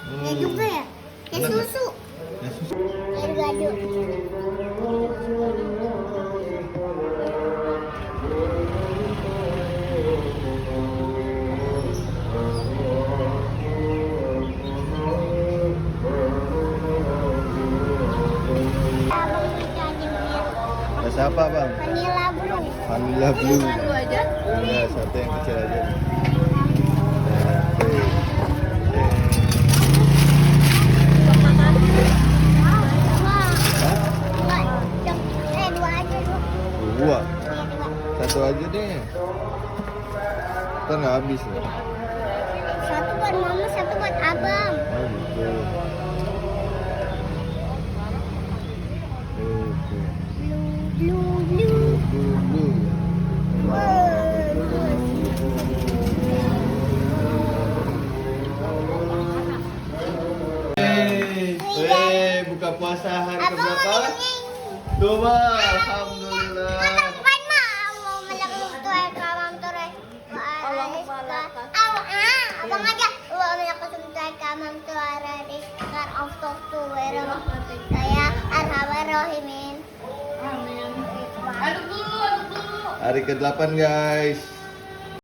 Ya juga ya. Kayak susu. Air gado. Rasa apa bang? Vanilla blue. Vanilla blue. Satu aja. Iya, satu yang kecil aja. Dua aja dulu. Dua. Iya, dua. Satu aja deh. Kan nggak habis ya. Satu buat mama, satu buat abang. Oh gitu. Oke. Blue, blue, blue. Dulu. Buka puasa hari Abang mau keberapa? minumnya ini. Tuh bang, alhamdulillah. Kan mau melakukan tuai kamam tuai. Abang aja. Wa melakukan tuai kamam tuai kar auto tuai. Saya arhawarohimin. Aduk dulu, aduk dulu. Hari ke-8 guys.